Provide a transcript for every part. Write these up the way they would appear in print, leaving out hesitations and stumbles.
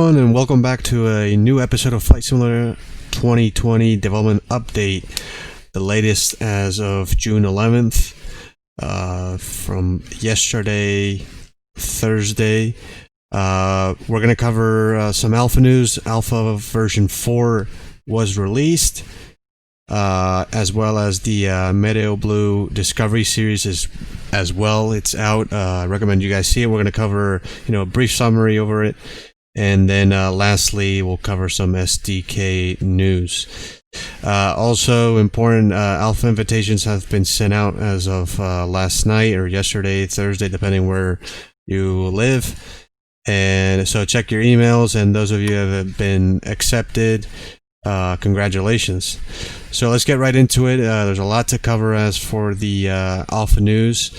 everyone, and welcome back to a new episode of Flight Simulator 2020 Development Update, the latest as of June 11th, from yesterday, Thursday. We're going to cover some alpha news. Alpha version 4 was released, as well as the METEOBLUE Discovery series as well. It's out. I recommend you guys see it. We're going to cover, a brief summary over it. And then lastly, we'll cover some SDK news. Also important, alpha invitations have been sent out as of last night or yesterday, Thursday, depending where you live. And so check your emails, and those of you who have been accepted, congratulations. So let's get right into it. There's a lot to cover as for the alpha news.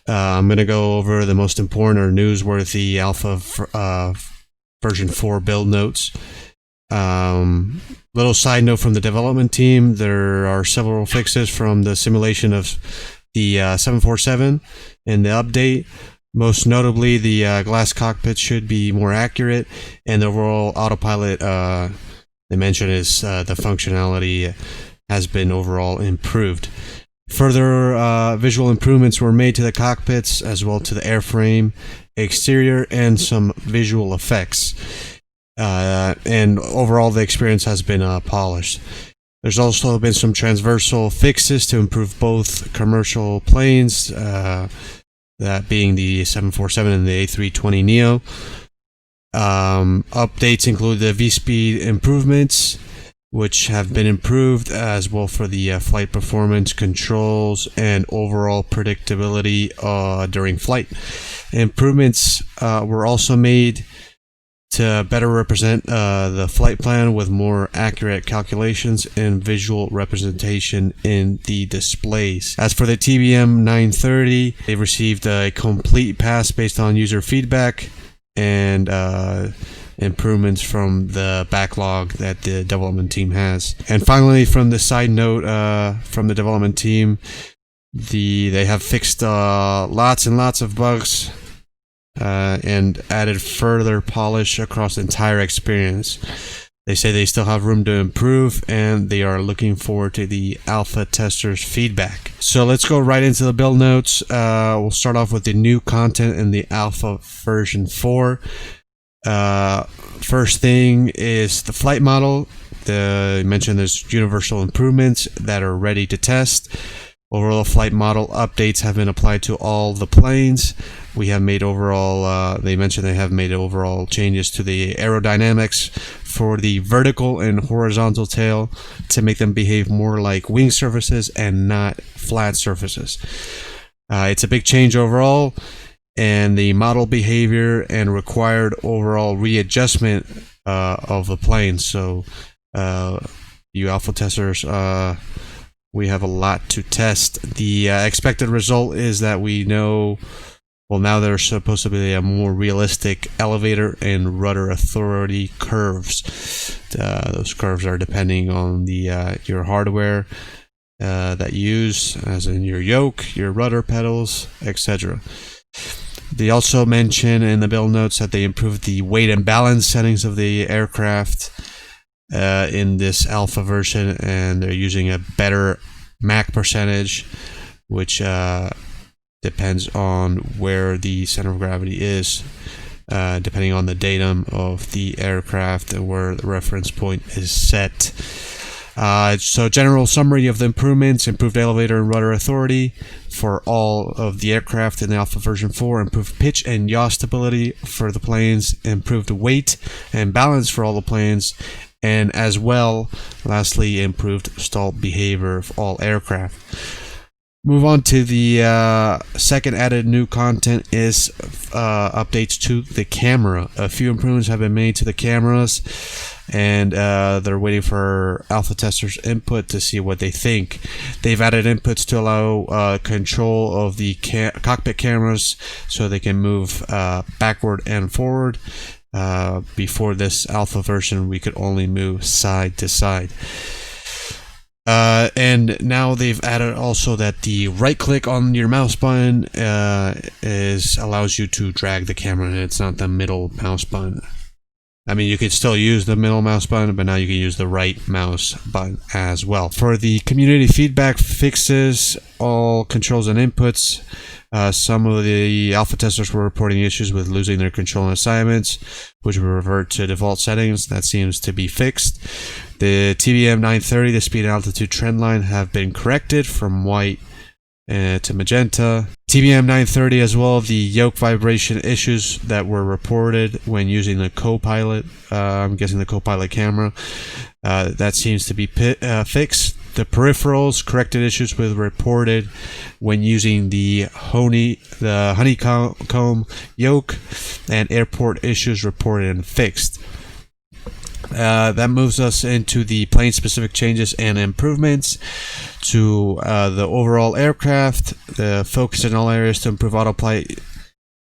I'm going to go over the most important or newsworthy alpha version 4 build notes. Little side note from the development team, there are several fixes from the simulation of the 747 in the update. Most notably, the glass cockpit should be more accurate, and the overall autopilot, they mentioned, is the functionality has been overall improved. Further visual improvements were made to the cockpits as well to the airframe, exterior, and some visual effects. And overall, the experience has been polished. There's also been some transversal fixes to improve both commercial planes, that being the 747 and the A320neo. Updates include the V-speed improvements, which have been improved, as well for the flight performance controls and overall predictability during flight. Improvements were also made to better represent the flight plan with more accurate calculations and visual representation in the displays. As for the TBM 930, they received a complete pass based on user feedback and improvements from the backlog that the development team has. And finally, from the side note from the development team, they have fixed lots and lots of bugs and added further polish across the entire experience. They say they still have room to improve, and they are looking forward to the alpha testers' feedback. So let's go right into the build notes. We'll start off with the new content in the alpha version 4. First thing is the flight model. I mentioned there's universal improvements that are ready to test. Overall flight model updates have been applied to all the planes. We have made overall, they mentioned they have made overall changes to the aerodynamics for the vertical and horizontal tail to make them behave more like wing surfaces and not flat surfaces. It's a big change overall, and the model behavior and required overall readjustment of the plane. So you alpha testers, we have a lot to test. The expected result is that we know, well, now there's supposed to be a more realistic elevator and rudder authority curves. Those curves are depending on the your hardware that you use, as in your yoke, your rudder pedals, etc. They also mention in the build notes that they improved the weight and balance settings of the aircraft in this alpha version, and they're using a better Mach percentage, which depends on where the center of gravity is, depending on the datum of the aircraft and where the reference point is set. So general summary of the improvements: improved elevator and rudder authority for all of the aircraft in the alpha version 4, improved pitch and yaw stability for the planes, improved weight and balance for all the planes, and as well, lastly, improved stall behavior of all aircraft. Move on to the second added new content is updates to the camera. A few improvements have been made to the cameras, and they're waiting for alpha testers' input to see what they think. They've added inputs to allow control of the cockpit cameras so they can move backward and forward. Before this alpha version, we could only move side to side. And now they've added also that the right click on your mouse button allows you to drag the camera, and it's not the middle mouse button. I mean, you could still use the middle mouse button, but now you can use the right mouse button as well. For the community feedback fixes, all controls and inputs, some of the alpha testers were reporting issues with losing their control and assignments, which will revert to default settings. That seems to be fixed. The TBM 930, the speed and altitude trend line, have been corrected from white to magenta. TBM 930 as well, the yoke vibration issues that were reported when using the Copilot, I'm guessing the Copilot camera, that seems to be fixed. The peripherals, corrected issues with reported when using the Honeycomb yoke, and airport issues reported and fixed. That moves us into the plane specific changes and improvements to the overall aircraft. The focus in all areas to improve autopilot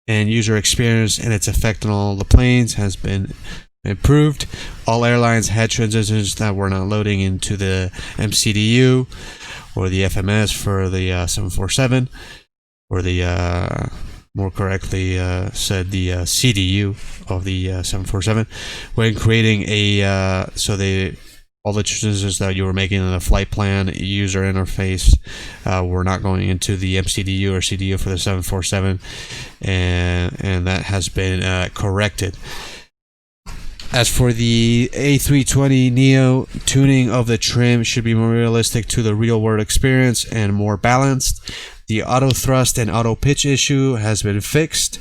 and user experience and its effect on all the planes has been improved. All airlines had transitions that were not loading into the MCDU or the FMS for the 747, or the more correctly said, the CDU of the 747, when creating a all the transitions that you were making in the flight plan user interface were not going into the MCDU or CDU for the 747, and that has been corrected. As for the A320neo, tuning of the trim should be more realistic to the real-world experience and more balanced. The auto thrust and auto pitch issue has been fixed,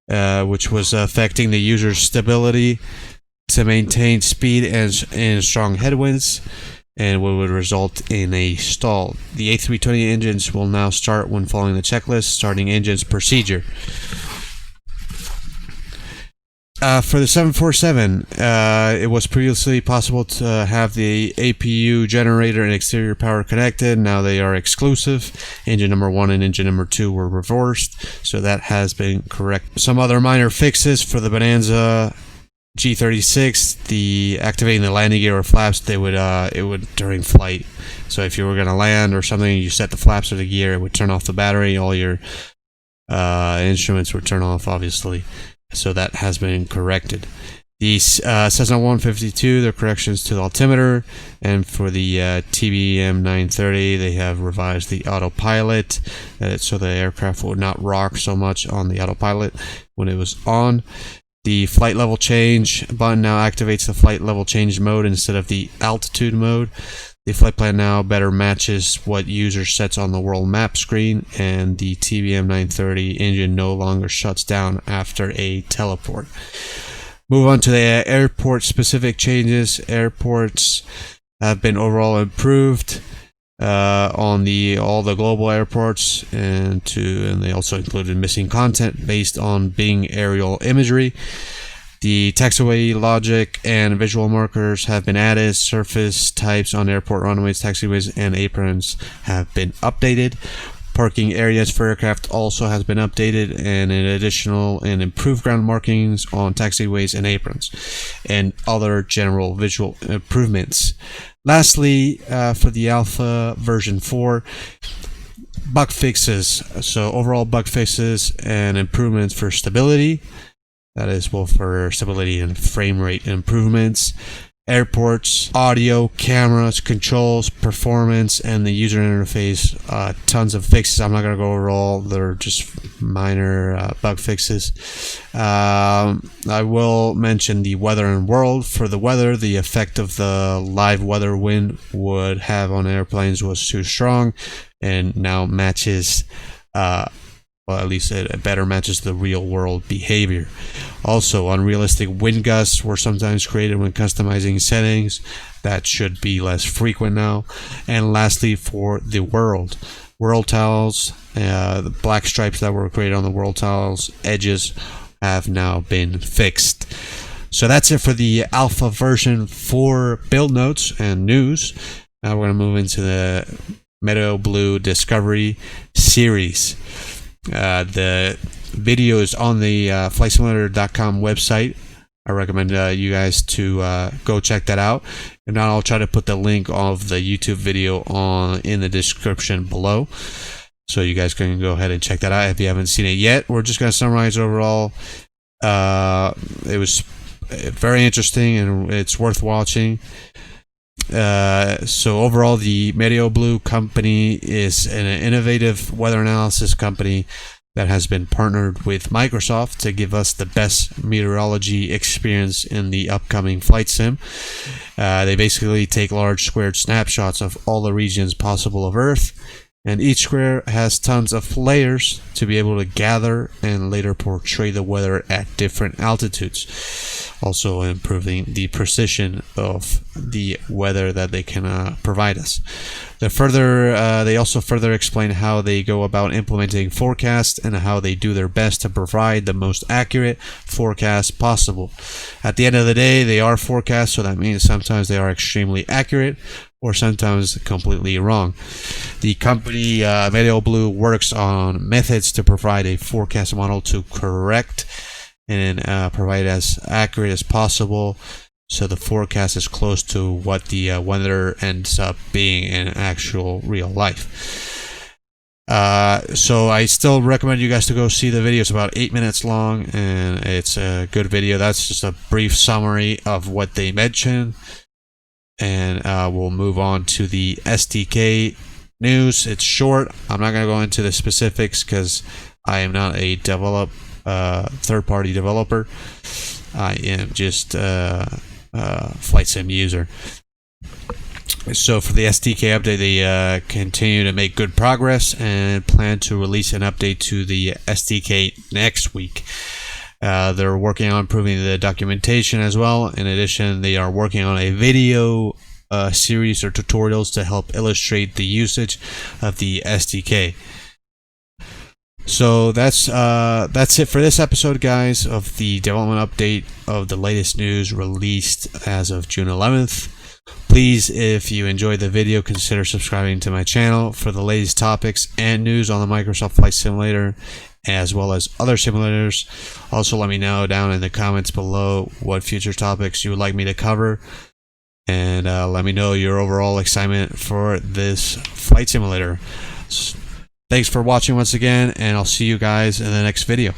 which was affecting the user's stability to maintain speed and strong headwinds, and what would result in a stall. The A320 engines will now start when following the checklist, starting engines procedure. For the 747, it was previously possible to have the APU generator and exterior power connected. Now they are exclusive. Engine number 1 and engine number 2 were reversed, so that has been correct. Some other minor fixes for the Bonanza G36, the activating the landing gear or flaps, it would during flight. So if you were going to land or something, you set the flaps or the gear, it would turn off the battery. All your instruments would turn off, obviously. So that has been corrected. The Cessna 152, the corrections to the altimeter, and for the TBM 930, they have revised the autopilot so the aircraft would not rock so much on the autopilot when it was on. The flight level change button now activates the flight level change mode instead of the altitude mode. The flight plan now better matches what user sets on the world map screen, and the TBM 930 engine no longer shuts down after a teleport. Move on to the airport specific changes. Airports have been overall improved on all the global airports, and they also included missing content based on Bing aerial imagery. The taxiway logic and visual markers have been added. Surface types on airport runways, taxiways, and aprons have been updated. Parking areas for aircraft also has been updated, and additional and improved ground markings on taxiways and aprons, and other general visual improvements. Lastly, for the Alpha version 4, bug fixes. So overall bug fixes and improvements for stability. That is both for stability and frame rate improvements. Airports, audio, cameras, controls, performance, and the user interface. Tons of fixes. I'm not going to go over all. They're just minor bug fixes. I will mention the weather and world. For the weather, the effect of the live weather wind would have on airplanes was too strong, and now matches well, at least it better matches the real world behavior. Also, unrealistic wind gusts were sometimes created when customizing settings. That should be less frequent now. And lastly, for the world tiles, the black stripes that were created on the world tiles edges have now been fixed. So that's it for the Alpha version 4 build notes and news. Now we're going to move into the METEOBLUE Discovery series. The video is on the flightsimulator.com website. I recommend you guys to go check that out. And now I'll try to put the link of the YouTube video in the description below, so you guys can go ahead and check that out if you haven't seen it yet. We're just going to summarize overall. It was very interesting and it's worth watching. So overall, the METEOBLUE company is an innovative weather analysis company that has been partnered with Microsoft to give us the best meteorology experience in the upcoming flight sim. They basically take large squared snapshots of all the regions possible of Earth, and each square has tons of layers to be able to gather and later portray the weather at different altitudes, also improving the precision of the weather that they can provide us. They also further explain how they go about implementing forecasts and how they do their best to provide the most accurate forecast possible. At the end of the day, they are forecasts, so that means sometimes they are extremely accurate or sometimes completely wrong. The company METEOBLUE works on methods to provide a forecast model to correct and provide as accurate as possible, so the forecast is close to what the weather ends up being in actual real life. So I still recommend you guys to go see the video. It's about 8 minutes long and it's a good video. That's just a brief summary of what they mention, and we'll move on to the SDK news. It's short. I'm not going to go into the specifics because I am not a third-party developer. I am just flight sim user. So for the SDK update, they continue to make good progress and plan to release an update to the SDK next week. They're working on improving the documentation as well. In addition, they are working on a video series or tutorials to help illustrate the usage of the SDK. So that's it for this episode, guys, of the development update of the latest news released as of June 11th. Please, if you enjoyed the video, consider subscribing to my channel for the latest topics and news on the Microsoft Flight Simulator, as well as other simulators. Also, let me know down in the comments below what future topics you would like me to cover, and let me know your overall excitement for this flight simulator. Thanks for watching once again, and I'll see you guys in the next video.